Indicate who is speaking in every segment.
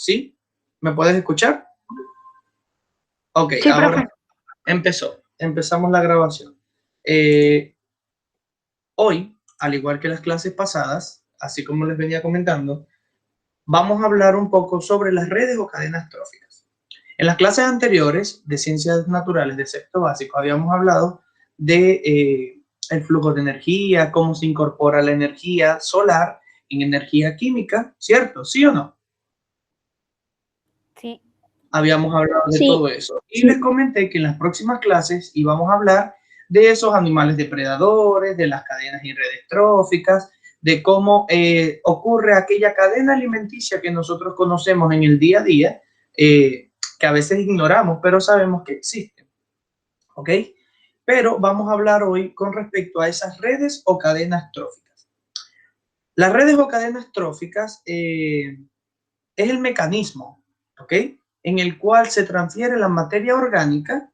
Speaker 1: ¿Sí? ¿Me puedes escuchar? Ok,
Speaker 2: Sí,
Speaker 1: ahora
Speaker 2: profe.
Speaker 1: empezamos la grabación. Hoy, al igual que las clases pasadas, así como les venía comentando, vamos a hablar un poco sobre las redes o cadenas tróficas. En las clases anteriores de ciencias naturales de sexto básico habíamos hablado de el flujo de energía, cómo se incorpora la energía solar en energía química, ¿cierto? ¿Sí o no?
Speaker 2: Sí.
Speaker 1: Habíamos hablado de
Speaker 2: Sí.
Speaker 1: todo eso. Y les comenté que en las próximas clases íbamos a hablar de esos animales depredadores, de las cadenas y redes tróficas, de cómo ocurre aquella cadena alimenticia que nosotros conocemos en el día a día, que a veces ignoramos, pero sabemos que existen. ¿Ok? Pero vamos a hablar hoy con respecto a esas redes o cadenas tróficas. Las redes o cadenas tróficas es el mecanismo, ¿ok? En el cual se transfiere la materia orgánica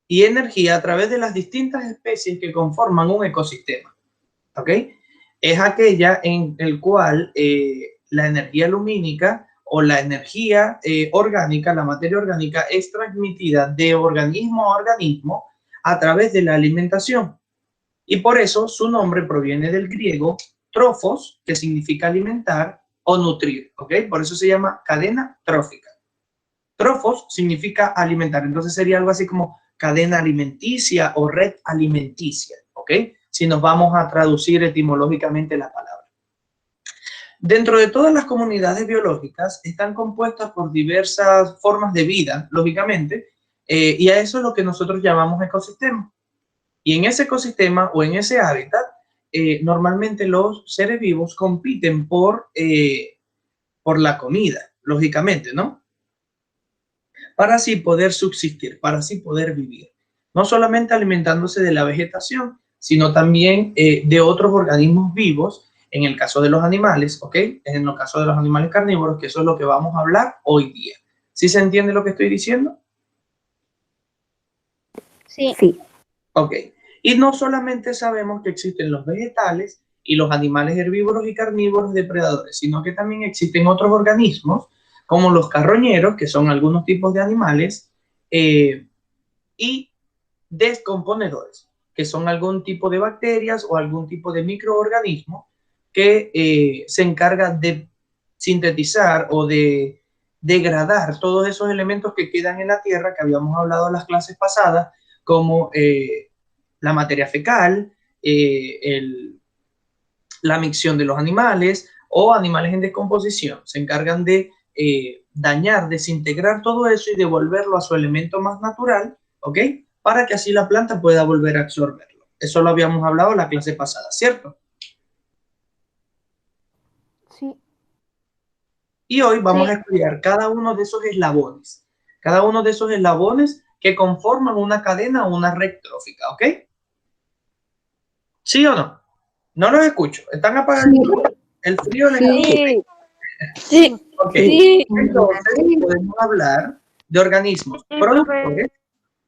Speaker 1: y energía a través de las distintas especies que conforman un ecosistema, ¿ok? Es aquella en el cual la energía lumínica o la energía orgánica, la materia orgánica, es transmitida de organismo a organismo a través de la alimentación. Y por eso su nombre proviene del griego trofos, que significa alimentar o nutrir, ¿ok? Por eso se llama cadena trófica. Trofos significa alimentar, entonces sería algo así como cadena alimenticia o red alimenticia, ¿ok? Si nos vamos a traducir etimológicamente la palabra. Dentro de todas las comunidades biológicas están compuestas por diversas formas de vida, lógicamente, y a eso es lo que nosotros llamamos ecosistema. Y en ese ecosistema o en ese hábitat, normalmente los seres vivos compiten por la comida, lógicamente, ¿no? Para así poder subsistir, para así poder vivir. No solamente alimentándose de la vegetación, sino también de otros organismos vivos, en el caso de los animales, ¿ok? En el caso de los animales carnívoros, que eso es lo que vamos a hablar hoy día. ¿Sí se entiende lo que estoy diciendo?
Speaker 2: Sí.
Speaker 1: Ok. Y no solamente sabemos que existen los vegetales y los animales herbívoros y carnívoros depredadores, sino que también existen otros organismos, como los carroñeros, que son algunos tipos de animales, y descomponedores, que son algún tipo de bacterias o algún tipo de microorganismo que se encargan de sintetizar o de degradar todos esos elementos que quedan en la tierra que habíamos hablado en las clases pasadas, como la materia fecal, la micción de los animales o animales en descomposición. Se encargan de dañar, desintegrar todo eso y devolverlo a su elemento más natural, ¿ok? Para que así la planta pueda volver a absorberlo. Eso lo habíamos hablado en la clase pasada, ¿cierto?
Speaker 2: Sí.
Speaker 1: Y hoy vamos a estudiar cada uno de esos eslabones. Cada uno de esos eslabones que conforman una cadena o una red trófica, ¿ok? ¿Sí o no? No los escucho. ¿Están apagaditos? El frío les
Speaker 2: Sí. Sí.
Speaker 1: Ok,
Speaker 2: Sí.
Speaker 1: entonces podemos hablar de organismos productores,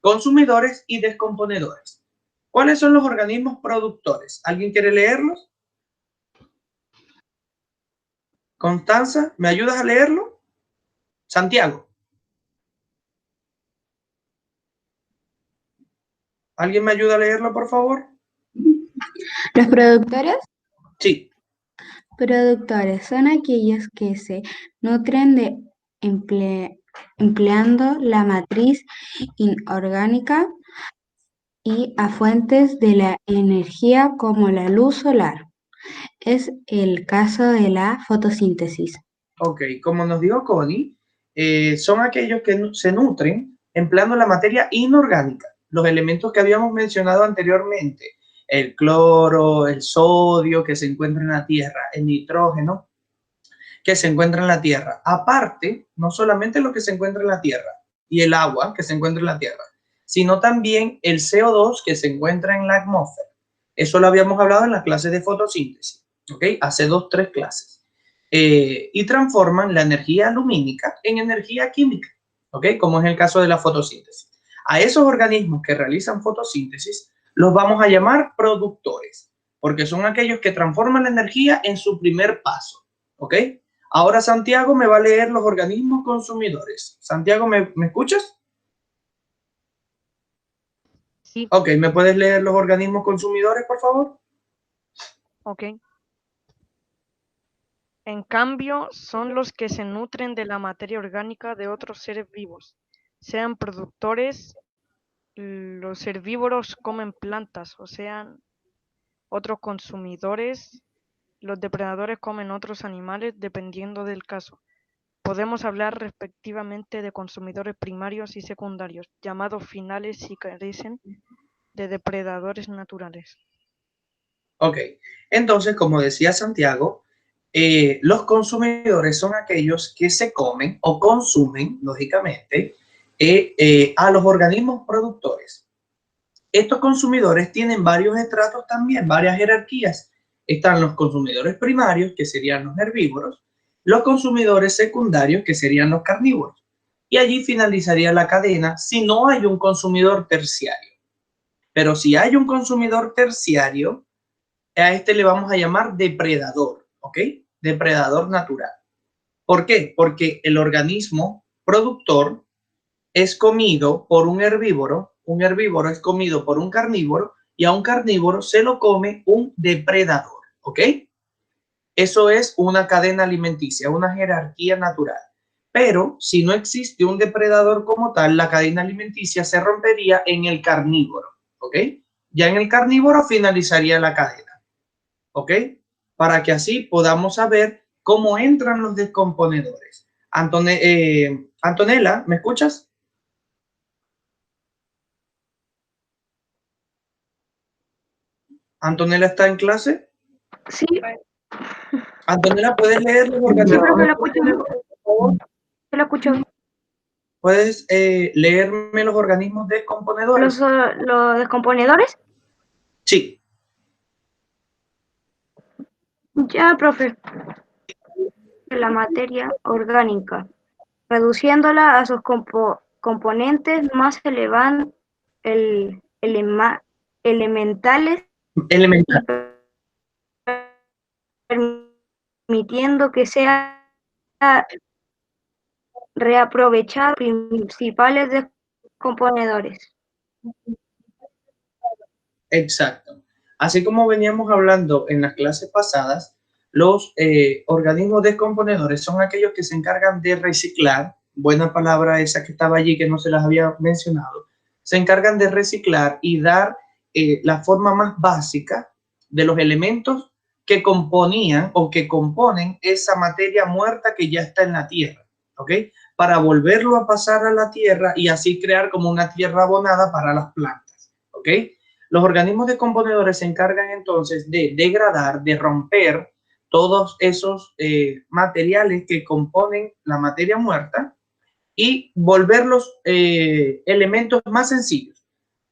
Speaker 1: consumidores y descomponedores. ¿Cuáles son los organismos productores? ¿Alguien quiere leerlos? Constanza, ¿me ayudas a leerlo? Santiago. ¿Alguien me ayuda a leerlo, por favor?
Speaker 3: ¿Los productores?
Speaker 1: Sí.
Speaker 3: Productores son aquellos que se nutren de empleando la matriz inorgánica y a fuentes de la energía como la luz solar. Es el caso de la fotosíntesis.
Speaker 1: Ok, como nos dijo Connie, son aquellos que se nutren empleando la materia inorgánica, los elementos que habíamos mencionado anteriormente, el cloro, el sodio que se encuentra en la tierra, el nitrógeno que se encuentra en la tierra. Aparte, no solamente lo que se encuentra en la tierra y el agua que se encuentra en la tierra, sino también el CO2 que se encuentra en la atmósfera. Eso lo habíamos hablado en la clase de fotosíntesis, ¿ok? Hace 2, 3 clases. Y transforman la energía lumínica en energía química, ¿ok? Como es el caso de la fotosíntesis. A esos organismos que realizan fotosíntesis los vamos a llamar productores, porque son aquellos que transforman la energía en su primer paso, ¿ok? Ahora Santiago me va a leer los organismos consumidores. Santiago, ¿me escuchas?
Speaker 2: Sí.
Speaker 1: Ok, ¿me puedes leer los organismos consumidores, por favor?
Speaker 2: Ok. En cambio, son los que se nutren de la materia orgánica de otros seres vivos, sean productores, los herbívoros comen plantas, o sean otros consumidores, los depredadores comen otros animales, dependiendo del caso. Podemos hablar respectivamente de consumidores primarios y secundarios, llamados finales si carecen de depredadores naturales.
Speaker 1: Ok, entonces, como decía Santiago, los consumidores son aquellos que se comen o consumen, lógicamente, a los organismos productores. Estos consumidores tienen varios estratos también, varias jerarquías. Están los consumidores primarios, que serían los herbívoros, los consumidores secundarios, que serían los carnívoros. Y allí finalizaría la cadena si no hay un consumidor terciario. Pero si hay un consumidor terciario, a este le vamos a llamar depredador, ¿ok? Depredador natural. ¿Por qué? Porque el organismo productor es comido por un herbívoro es comido por un carnívoro y a un carnívoro se lo come un depredador, ¿ok? Eso es una cadena alimenticia, una jerarquía natural. Pero si no existe un depredador como tal, la cadena alimenticia se rompería en el carnívoro, ¿ok? Ya en el carnívoro finalizaría la cadena, ¿ok? Para que así podamos saber cómo entran los descomponedores. Antonella, ¿me escuchas? ¿Antonella está en clase?
Speaker 4: Sí,
Speaker 1: Antonella, ¿puedes leer los
Speaker 4: sí,
Speaker 1: organismos?
Speaker 4: profe, lo escucho. Lo escucho.
Speaker 1: ¿Puedes leerme los organismos descomponedores?
Speaker 4: Los descomponedores.
Speaker 1: Sí.
Speaker 4: Ya, profe. La materia orgánica, reduciéndola a sus componentes más elementales
Speaker 1: Elemental.
Speaker 4: y permitiendo que sea reaprovechado principales descomponedores.
Speaker 1: Exacto. Así como veníamos hablando en las clases pasadas, los organismos descomponedores son aquellos que se encargan de reciclar, buena palabra esa que estaba allí que no se las había mencionado, se encargan de reciclar y dar la forma más básica de los elementos que componían o que componen esa materia muerta que ya está en la tierra, ¿ok? Para volverlo a pasar a la tierra y así crear como una tierra abonada para las plantas, ¿ok? Los organismos descomponedores se encargan entonces de degradar, de romper todos esos materiales que componen la materia muerta y volverlos elementos más sencillos.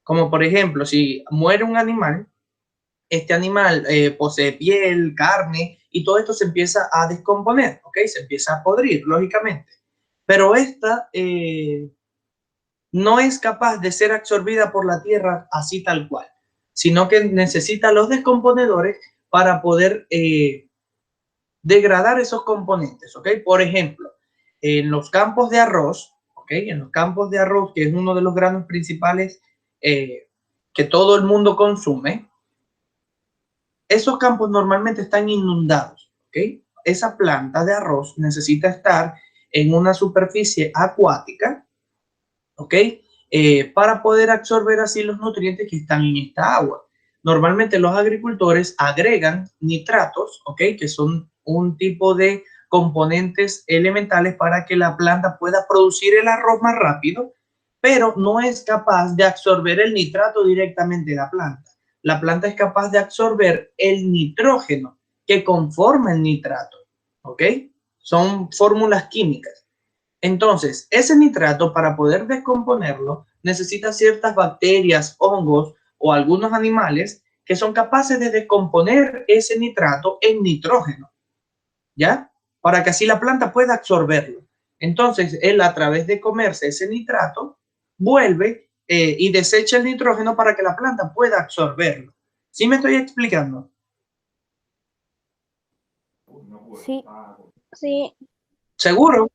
Speaker 1: Como por ejemplo, si muere un animal, este animal posee piel, carne y todo esto se empieza a descomponer, ¿ok? Se empieza a podrir, lógicamente. Pero esta no es capaz de ser absorbida por la tierra así tal cual, sino que necesita los descomponedores para poder degradar esos componentes, ¿ok? Por ejemplo, en los campos de arroz, ¿ok? En los campos de arroz, que es uno de los granos principales que todo el mundo consume, esos campos normalmente están inundados, ¿ok? Esa planta de arroz necesita estar en una superficie acuática, ¿ok? Para poder absorber así los nutrientes que están en esta agua. Normalmente los agricultores agregan nitratos, ¿ok? Que son un tipo de componentes elementales para que la planta pueda producir el arroz más rápido, pero no es capaz de absorber el nitrato directamente de la planta. La planta es capaz de absorber el nitrógeno que conforma el nitrato, ¿ok? Son fórmulas químicas. Entonces, ese nitrato, para poder descomponerlo, necesita ciertas bacterias, hongos o algunos animales que son capaces de descomponer ese nitrato en nitrógeno, ¿ya? Para que así la planta pueda absorberlo. Entonces, él a través de comerse ese nitrato, vuelve y desecha el nitrógeno para que la planta pueda absorberlo. ¿Sí me estoy explicando?
Speaker 2: Sí.
Speaker 4: Sí.
Speaker 1: ¿Seguro?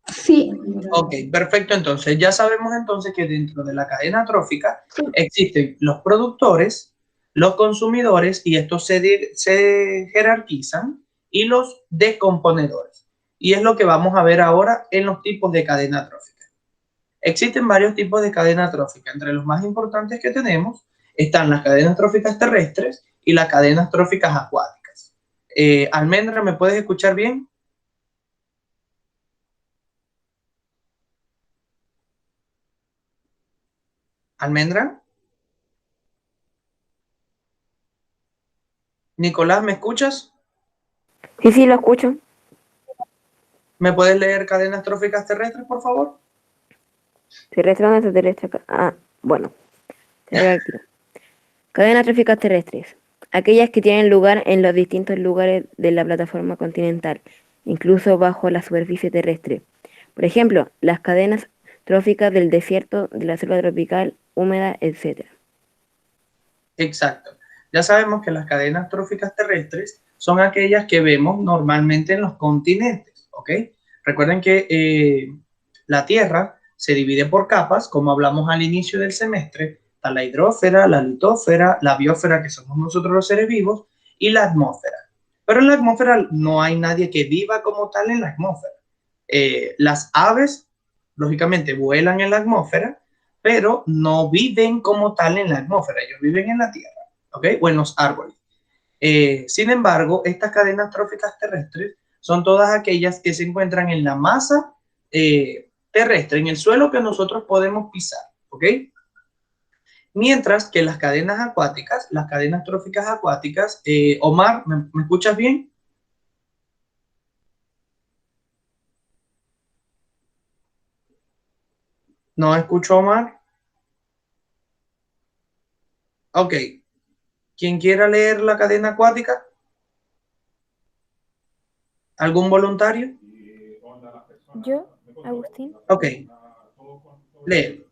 Speaker 3: Sí,
Speaker 1: Ok, perfecto. Entonces, ya sabemos entonces que dentro de la cadena trófica existen los productores, los consumidores, y estos se jerarquizan, y los descomponedores. Y es lo que vamos a ver ahora en los tipos de cadena trófica. Existen varios tipos de cadena trófica. Entre los más importantes que tenemos están las cadenas tróficas terrestres y las cadenas tróficas acuáticas. Almendra, ¿me puedes escuchar bien? Almendra. Nicolás, ¿me escuchas?
Speaker 5: Sí, sí, lo escucho.
Speaker 1: ¿Me puedes leer cadenas tróficas terrestres, por favor?
Speaker 5: Terrestre, ¿dónde está terrestre? Bueno, te leo aquí. Cadenas tróficas terrestres. Aquellas que tienen lugar en los distintos lugares de la plataforma continental, incluso bajo la superficie terrestre. Por ejemplo, las cadenas tróficas del desierto, de la selva tropical, húmeda, etc.
Speaker 1: Exacto. Ya sabemos que las cadenas tróficas terrestres son aquellas que vemos normalmente en los continentes, ¿ok? Recuerden que la Tierra se divide por capas, como hablamos al inicio del semestre. Está la hidrósfera, la litósfera, la biosfera, que somos nosotros los seres vivos, y la atmósfera. Pero en la atmósfera no hay nadie que viva como tal en la atmósfera. Las aves, lógicamente, vuelan en la atmósfera, pero no viven como tal en la atmósfera, ellos viven en la Tierra, ¿ok? O en los árboles. Sin embargo, estas cadenas tróficas terrestres son todas aquellas que se encuentran en la masa terrestre, en el suelo que nosotros podemos pisar, ¿ok? Mientras que las cadenas acuáticas, las cadenas tróficas acuáticas, Omar, ¿me escuchas bien? No escucho a Omar. Ok. ¿Quién quiera leer la cadena acuática? ¿Algún voluntario?
Speaker 6: Yo, Agustín.
Speaker 1: Ok. Lee.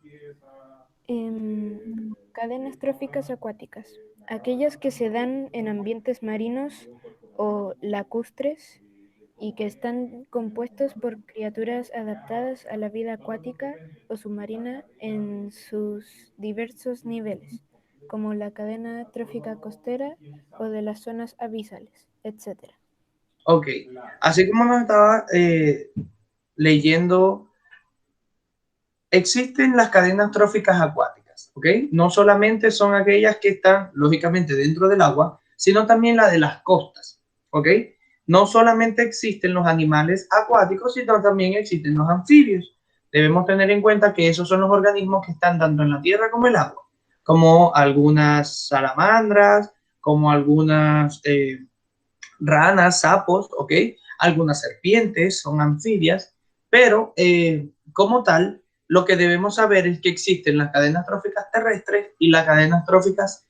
Speaker 6: Cadenas tróficas acuáticas. Aquellas que se dan en ambientes marinos o lacustres y que están compuestos por criaturas adaptadas a la vida acuática o submarina en sus diversos niveles, como la cadena trófica costera o de las zonas abisales, etc.
Speaker 1: Ok. Así como nos estaba leyendo, existen las cadenas tróficas acuáticas, ¿ok? No solamente son aquellas que están, lógicamente, dentro del agua, sino también la de las costas, ¿ok? No solamente existen los animales acuáticos, sino también existen los anfibios. Debemos tener en cuenta que esos son los organismos que están tanto en la tierra como en el agua, como algunas salamandras, como algunas ranas, sapos, ¿ok? Algunas serpientes son anfibias, pero como tal, lo que debemos saber es que existen las cadenas tróficas terrestres y las cadenas tróficas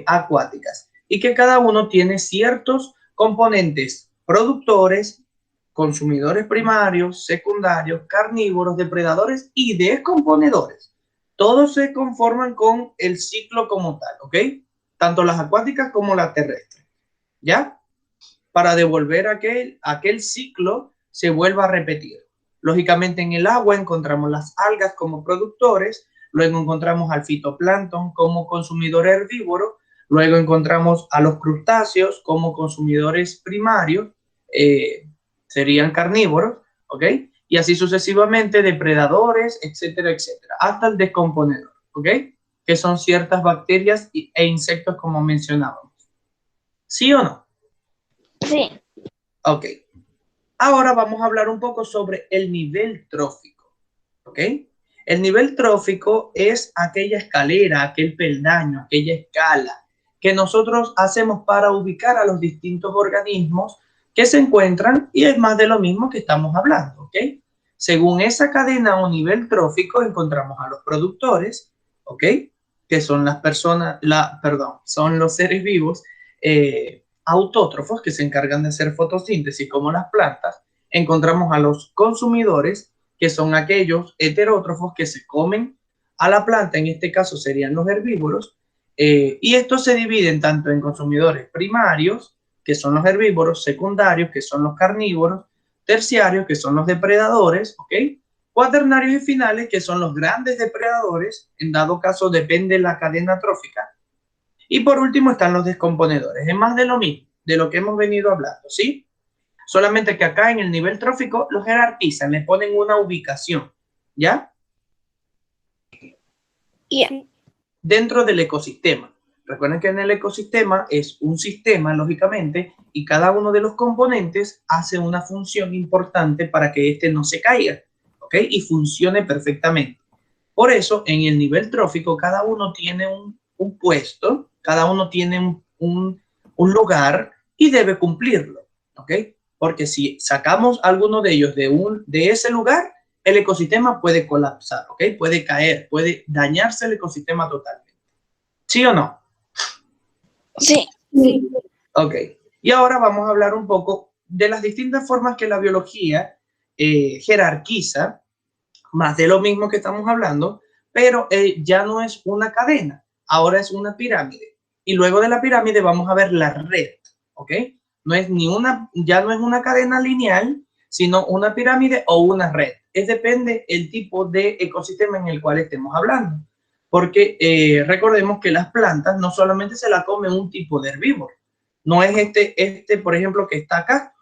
Speaker 1: acuáticas, y que cada uno tiene ciertos componentes productores, consumidores primarios, secundarios, carnívoros, depredadores y descomponedores. Todos se conforman con el ciclo como tal, ¿ok? Tanto las acuáticas como las terrestres, ¿ya? Para devolver aquel ciclo se vuelva a repetir. Lógicamente en el agua encontramos las algas como productores, luego encontramos al fitoplancton como consumidor herbívoro, luego encontramos a los crustáceos como consumidores primarios, serían carnívoros, ¿ok? Y así sucesivamente, depredadores, etcétera, etcétera, hasta el descomponedor, ¿ok? Que son ciertas bacterias e insectos como mencionábamos. ¿Sí o no?
Speaker 4: Sí.
Speaker 1: Ok. Ahora vamos a hablar un poco sobre el nivel trófico, ¿ok? El nivel trófico es aquella escalera, aquel peldaño, aquella escala que nosotros hacemos para ubicar a los distintos organismos que se encuentran, y es más de lo mismo que estamos hablando, ¿ok? Según esa cadena o nivel trófico encontramos a los productores, ¿ok? Que son las personas, son los seres vivos autótrofos que se encargan de hacer fotosíntesis como las plantas. Encontramos a los consumidores, que son aquellos heterótrofos que se comen a la planta, en este caso serían los herbívoros, y estos se dividen tanto en consumidores primarios, que son los herbívoros, secundarios, que son los carnívoros, terciarios, que son los depredadores, ¿ok? Cuaternarios y finales, que son los grandes depredadores, en dado caso depende de la cadena trófica. Y por último están los descomponedores. Es más de lo mismo, de lo que hemos venido hablando, ¿sí? Solamente que acá en el nivel trófico los jerarquizan, le ponen una ubicación, ¿ya? Dentro del ecosistema. Recuerden que en el ecosistema es un sistema, lógicamente, y cada uno de los componentes hace una función importante para que este no se caiga, ¿ok? Y funcione perfectamente. Por eso, en el nivel trófico, cada uno tiene un puesto, cada uno tiene un lugar y debe cumplirlo, ¿ok? Porque si sacamos alguno de ellos de ese lugar, el ecosistema puede colapsar, ¿ok? Puede caer, puede dañarse el ecosistema totalmente. ¿Sí o no?
Speaker 7: Sí.
Speaker 4: Sí.
Speaker 1: Ok. Y ahora vamos a hablar un poco de las distintas formas que la biología jerarquiza, más de lo mismo que estamos hablando, pero ya no es una cadena, ahora es una pirámide. Y luego de la pirámide vamos a ver la red, ¿ok? No es ya no es una cadena lineal, sino una pirámide o una red. Depende el tipo de ecosistema en el cual estemos hablando. Porque recordemos que las plantas no solamente se la come un tipo de herbívoro. No es por ejemplo, que está acá,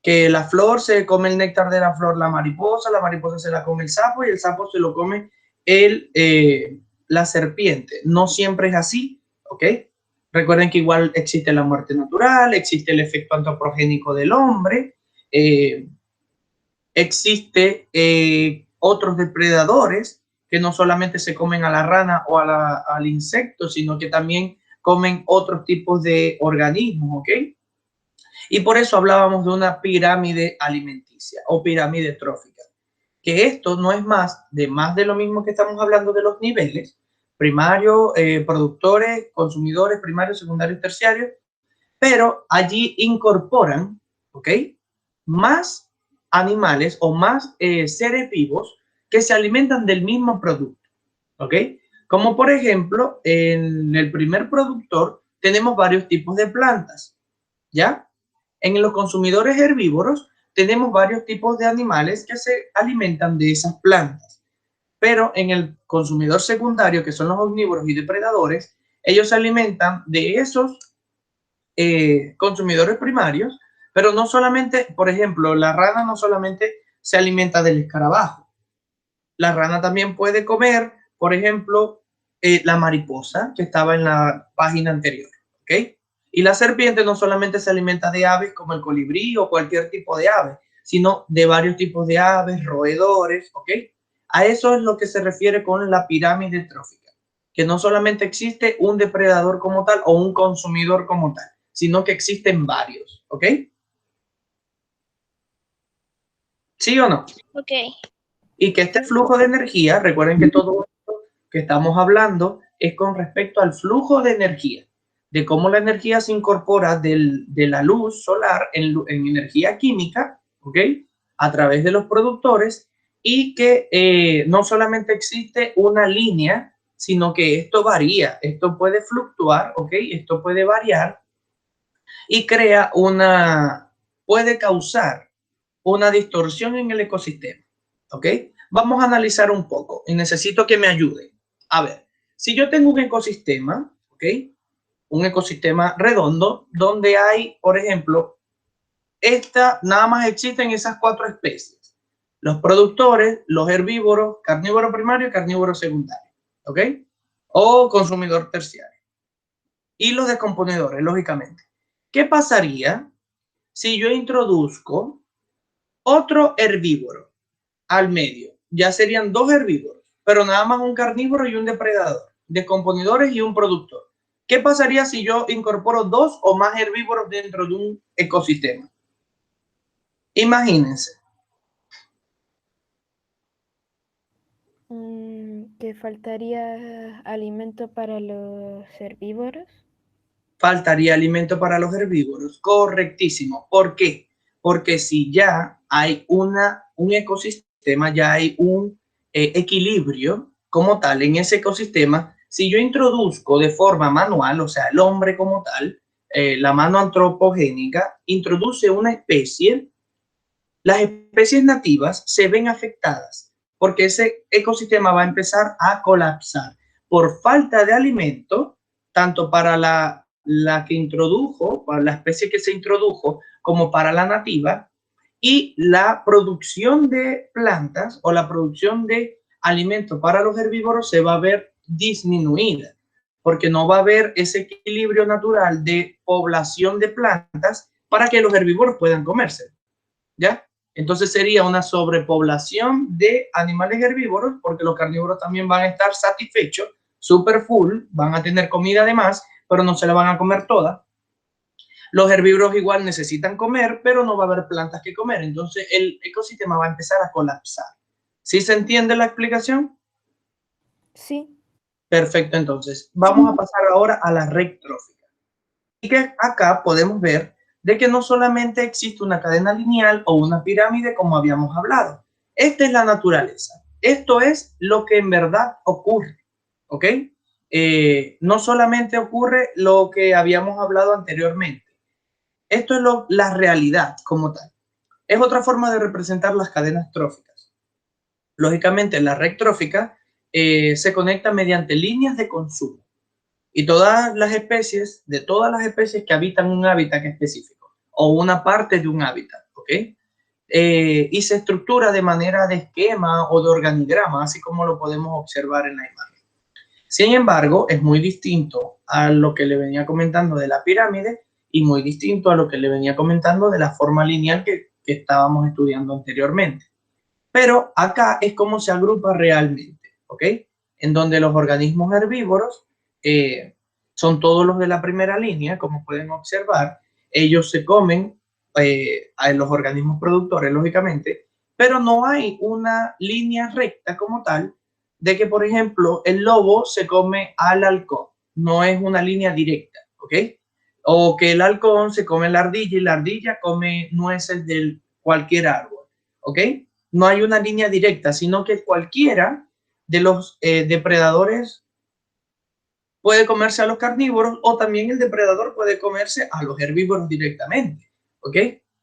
Speaker 1: que la flor se come el néctar de la flor la mariposa se la come el sapo y el sapo se lo come la serpiente. No siempre es así, ¿ok? Recuerden que igual existe la muerte natural, existe el efecto antropogénico del hombre, existe otros depredadores que no solamente se comen a la rana o al insecto, sino que también comen otros tipos de organismos, ¿ok? Y por eso hablábamos de una pirámide alimenticia o pirámide trófica, que esto no es más de lo mismo que estamos hablando de los niveles, primario, productores, consumidores, primarios, secundarios, terciarios, pero allí incorporan, ¿ok? Más animales o más seres vivos que se alimentan del mismo producto, ¿ok? Como por ejemplo, en el primer productor tenemos varios tipos de plantas, ¿ya? En los consumidores herbívoros tenemos varios tipos de animales que se alimentan de esas plantas, pero en el consumidor secundario, que son los omnívoros y depredadores, ellos se alimentan de esos consumidores primarios, pero no solamente, por ejemplo, la rana no solamente se alimenta del escarabajo, la rana también puede comer, por ejemplo, la mariposa que estaba en la página anterior, ¿ok? Y la serpiente no solamente se alimenta de aves como el colibrí o cualquier tipo de ave, sino de varios tipos de aves, roedores, ¿ok? A eso es lo que se refiere con la pirámide trófica, que no solamente existe un depredador como tal o un consumidor como tal, sino que existen varios, ¿ok? ¿Sí o no?
Speaker 7: Ok.
Speaker 1: Y que este flujo de energía, recuerden que todo esto que estamos hablando es con respecto al flujo de energía, de cómo la energía se incorpora de la luz solar en energía química, ¿ok? A través de los productores y que no solamente existe una línea, sino que esto varía, esto puede fluctuar, ¿ok? Esto puede variar y puede causar una distorsión en el ecosistema, ¿ok? Vamos a analizar un poco y necesito que me ayuden. A ver, si yo tengo un ecosistema, ¿ok? Un ecosistema redondo donde hay, por ejemplo, nada más existen esas 4 especies. Los productores, los herbívoros, carnívoro primario y carnívoro secundario, ¿ok? O consumidor terciario. Y los descomponedores, lógicamente. ¿Qué pasaría si yo introduzco otro herbívoro al medio? Ya serían 2 herbívoros, pero nada más un carnívoro y un depredador, descomponedores y un productor. ¿Qué pasaría si yo incorporo 2 o más herbívoros dentro de un ecosistema? Imagínense.
Speaker 6: Que faltaría alimento para los herbívoros.
Speaker 1: Faltaría alimento para los herbívoros. Correctísimo. ¿Por qué? Porque si ya hay un ecosistema, ya hay un equilibrio como tal en ese ecosistema, si yo introduzco de forma manual, o sea, el hombre como tal, la mano antropogénica introduce una especie, las especies nativas se ven afectadas porque ese ecosistema va a empezar a colapsar por falta de alimento, tanto para la que introdujo, para la especie que se introdujo, como para la nativa, y la producción de plantas o la producción de alimentos para los herbívoros se va a ver disminuida, porque no va a haber ese equilibrio natural de población de plantas para que los herbívoros puedan comerse, ¿ya? Entonces sería una sobrepoblación de animales herbívoros, porque los carnívoros también van a estar satisfechos, super full, van a tener comida de más, pero no se la van a comer toda. Los herbívoros igual necesitan comer, pero no va a haber plantas que comer. Entonces el ecosistema va a empezar a colapsar. ¿Sí se entiende la explicación?
Speaker 6: Sí.
Speaker 1: Perfecto, entonces vamos a pasar ahora a la red trófica. Y que acá podemos ver de que no solamente existe una cadena lineal o una pirámide como habíamos hablado. Esta es la naturaleza. Esto es lo que en verdad ocurre, ¿ok? No solamente ocurre lo que habíamos hablado anteriormente. Esto es la realidad como tal. Es otra forma de representar las cadenas tróficas. Lógicamente, la red trófica se conecta mediante líneas de consumo. Y todas las especies que habitan un hábitat específico o una parte de un hábitat, ¿ok? Y se estructura de manera de esquema o de organigrama, así como lo podemos observar en la imagen. Sin embargo, es muy distinto a lo que le venía comentando de la pirámide y muy distinto a lo que le venía comentando de la forma lineal que estábamos estudiando anteriormente. Pero acá es como se agrupa realmente, ¿ok? En donde los organismos herbívoros son todos los de la primera línea, como pueden observar. Ellos se comen a los organismos productores, lógicamente, pero no hay una línea recta como tal de que, por ejemplo, el lobo se come al halcón. No es una línea directa, ¿ok? O que el halcón se come la ardilla y la ardilla come nueces de cualquier árbol, ¿ok? No hay una línea directa, sino que cualquiera de los depredadores puede comerse a los carnívoros o también el depredador puede comerse a los herbívoros directamente, ¿ok?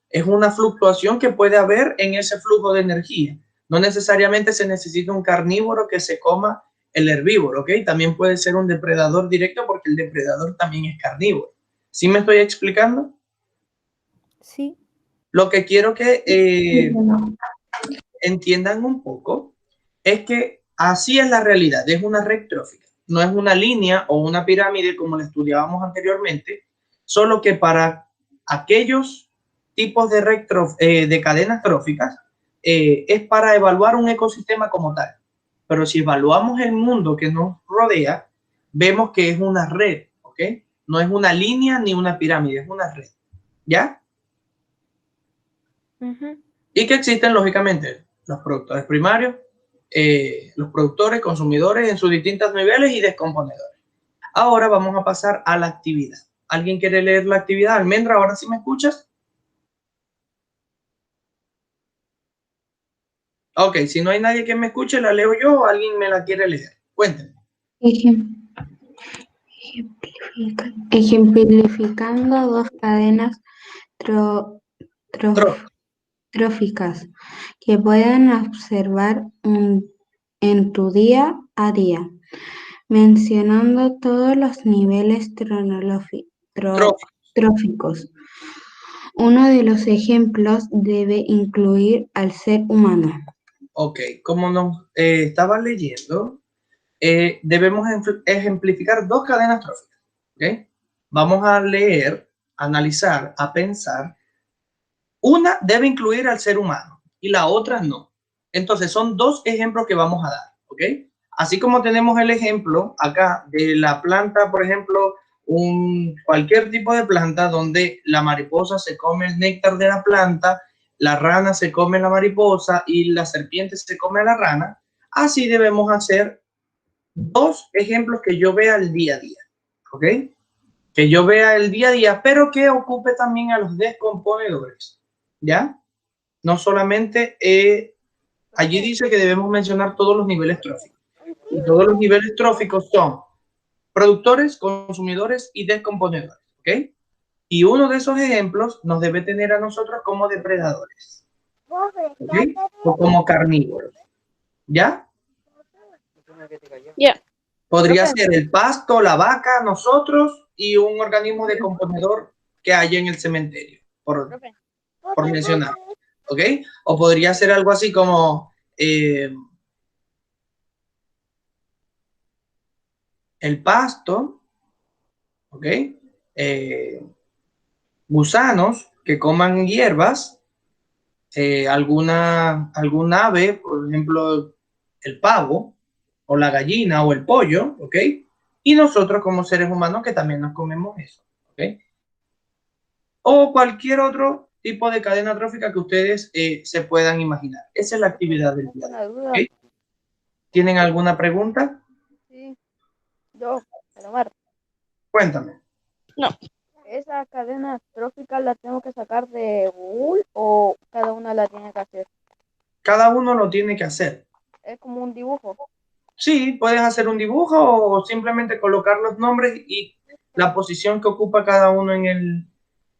Speaker 1: Es una fluctuación que puede haber en ese flujo de energía. No necesariamente se necesita un carnívoro que se coma el herbívoro, ¿ok? También puede ser un depredador directo porque el depredador también es carnívoro. ¿Sí me estoy explicando?
Speaker 6: Sí.
Speaker 1: Lo que quiero que entiendan un poco es que así es la realidad, es una red trófica, no es una línea o una pirámide como la estudiábamos anteriormente, solo que para aquellos tipos de de cadenas tróficas es para evaluar un ecosistema como tal. Pero si evaluamos el mundo que nos rodea, vemos que es una red, ¿ok? No es una línea ni una pirámide, es una red, ¿ya? Y que existen, lógicamente, los productores primarios, los productores, consumidores en sus distintos niveles y descomponedores. Ahora vamos a pasar a la actividad. ¿Alguien quiere leer la actividad? Almendra, ¿ahora sí me escuchas? Ok, si no hay nadie que me escuche, la leo yo o alguien me la quiere leer. Cuéntenme.
Speaker 3: Ejemplificando dos cadenas tróficas que pueden observar en tu día a día, mencionando todos los niveles tróficos. Uno de los ejemplos debe incluir al ser humano.
Speaker 1: Ok, como nos estaba leyendo, debemos ejemplificar dos cadenas tróficas. ¿Okay? Vamos a leer, analizar, a pensar. Una debe incluir al ser humano y la otra no. Entonces son dos ejemplos que vamos a dar, ¿ok? Así como tenemos el ejemplo acá de la planta, por ejemplo, cualquier tipo de planta donde la mariposa se come el néctar de la planta, la rana se come la mariposa y la serpiente se come a la rana. Así debemos hacer dos ejemplos que yo vea el día a día, ¿ok? Que yo vea el día a día, pero que ocupe también a los descomponedores, ¿ya? No solamente, allí dice que debemos mencionar todos los niveles tróficos. Y todos los niveles tróficos son productores, consumidores y descomponedores, ¿ok? Y uno de esos ejemplos nos debe tener a nosotros como depredadores, ¿ok? O como carnívoros, ¿ya?
Speaker 7: Ya.
Speaker 1: Podría ser el pasto, la vaca, nosotros y un organismo decomponedor que haya en el cementerio, por mencionar, ¿ok? O podría ser algo así como el pasto, ¿ok? Gusanos que coman hierbas, alguna ave, por ejemplo, el pavo, o la gallina, o el pollo, ¿ok? Y nosotros como seres humanos que también nos comemos eso, ¿ok? O cualquier otro tipo de cadena trófica que ustedes se puedan imaginar. Esa es la actividad del día.
Speaker 5: Una duda.
Speaker 1: ¿Okay? ¿Tienen alguna pregunta?
Speaker 5: Sí. Yo, pero Marta,
Speaker 1: Cuéntame.
Speaker 7: No.
Speaker 5: ¿esa cadena trófica la tengo que sacar de Google o cada una la tiene que hacer?
Speaker 1: Cada uno lo tiene que hacer.
Speaker 5: Es como un dibujo.
Speaker 1: Sí, puedes hacer un dibujo o simplemente colocar los nombres y la posición que ocupa cada uno en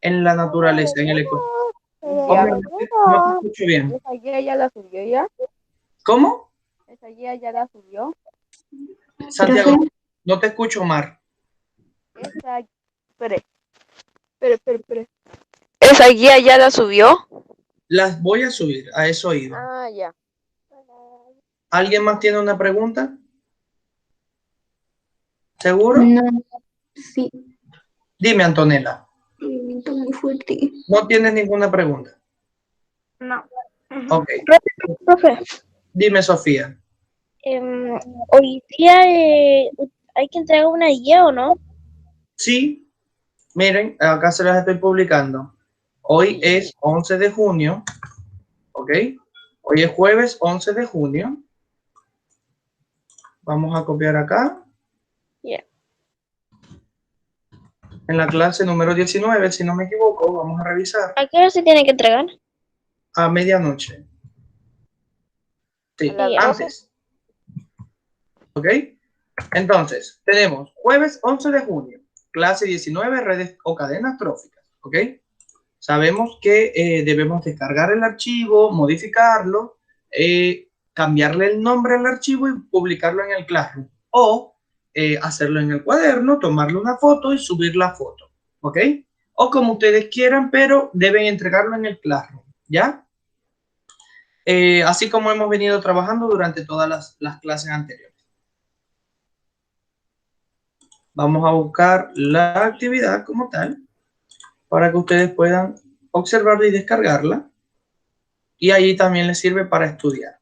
Speaker 1: la naturaleza, en el ecosistema. Hombre, no te escucho bien.
Speaker 5: ¿Esa guía ya la subió ya?
Speaker 1: ¿Cómo?
Speaker 5: ¿Esa guía ya la subió?
Speaker 1: Santiago, no te escucho, Omar.
Speaker 5: Esa... Espere. ¿Esa guía ya la subió?
Speaker 1: Las voy a subir, a eso iba.
Speaker 5: Ah, ya.
Speaker 1: ¿Alguien más tiene una pregunta? ¿Seguro?
Speaker 3: No, sí.
Speaker 1: Dime, Antonella.
Speaker 3: Está muy fuerte.
Speaker 1: ¿No tienes ninguna pregunta?
Speaker 4: No.
Speaker 1: Ok.
Speaker 7: Profe,
Speaker 1: Dime, Sofía.
Speaker 7: hoy día hay que entregar una guía, ¿o no?
Speaker 1: Sí, miren, acá se las estoy publicando. Hoy es 11 de junio, ¿ok? Hoy es jueves 11 de junio. Vamos a copiar acá.
Speaker 7: Ya.
Speaker 1: En la clase número 19, si no me equivoco, vamos a revisar.
Speaker 7: ¿A qué hora se tiene que entregar?
Speaker 1: A medianoche. Sí,
Speaker 5: A las
Speaker 7: Ya.
Speaker 1: antes. ¿Ok? Entonces, tenemos jueves 11 de junio, clase 19, redes o cadenas tróficas. ¿Ok? Sabemos que debemos descargar el archivo, modificarlo, cambiarle el nombre al archivo y publicarlo en el Classroom. O hacerlo en el cuaderno, tomarle una foto y subir la foto. ¿Ok? O como ustedes quieran, pero deben entregarlo en el Classroom. ¿Ya? Así como hemos venido trabajando durante todas las clases anteriores. Vamos a buscar la actividad como tal para que ustedes puedan observarla y descargarla. Y ahí también les sirve para estudiar.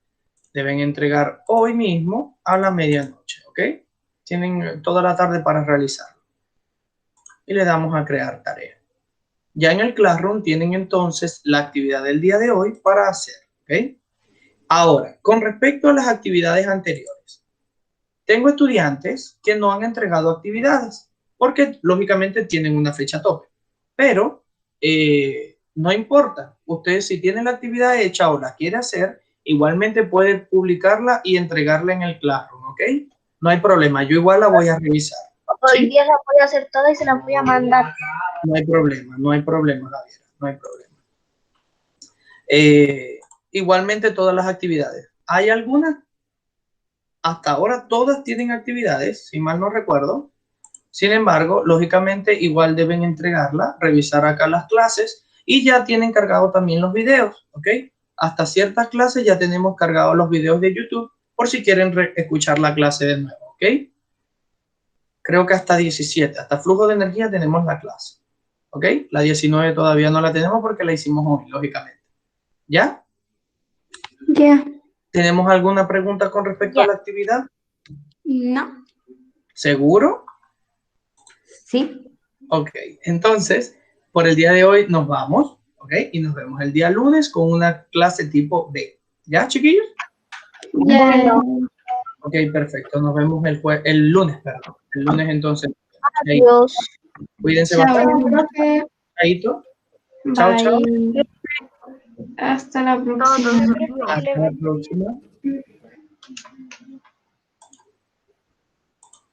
Speaker 1: Deben entregar hoy mismo a la medianoche, ¿ok? Tienen toda la tarde para realizarlo. Y le damos a crear tarea. Ya en el Classroom tienen entonces la actividad del día de hoy para hacer, ¿ok? Ahora, con respecto a las actividades anteriores, tengo estudiantes que no han entregado actividades porque lógicamente tienen una fecha tope, pero no importa. Ustedes si tienen la actividad hecha o la quiere hacer, igualmente pueden publicarla y entregarla en el Classroom, ¿ok? No hay problema, yo igual la voy a revisar.
Speaker 4: Hoy día la voy a hacer toda y se la voy a mandar.
Speaker 1: No hay problema, Javier, no hay problema. Igualmente todas las actividades. ¿Hay algunas? Hasta ahora todas tienen actividades, si mal no recuerdo. Sin embargo, lógicamente igual deben entregarla, revisar acá las clases y ya tienen cargado también los videos, ¿ok? Hasta ciertas clases ya tenemos cargados los videos de YouTube por si quieren escuchar la clase de nuevo, ¿ok? Creo que hasta 17, hasta flujo de energía tenemos la clase, ¿ok? La 19 todavía no la tenemos porque la hicimos hoy, lógicamente. ¿Ya?
Speaker 3: Ya.
Speaker 1: ¿Tenemos alguna pregunta con respecto a la actividad?
Speaker 3: No.
Speaker 1: ¿Seguro?
Speaker 3: Sí.
Speaker 1: Ok, entonces, por el día de hoy nos vamos, ¿ok? Y nos vemos el día lunes con una clase tipo B. ¿Ya, chiquillos?
Speaker 3: Ya.
Speaker 1: Ok, perfecto. Nos vemos el lunes, perdón. El lunes entonces.
Speaker 4: Adiós.
Speaker 1: Cuídense
Speaker 3: Chao,
Speaker 1: bastante.
Speaker 3: profe.
Speaker 1: Chaito. Chao, chao.
Speaker 3: Bye. Hasta la próxima.
Speaker 1: Hasta la próxima.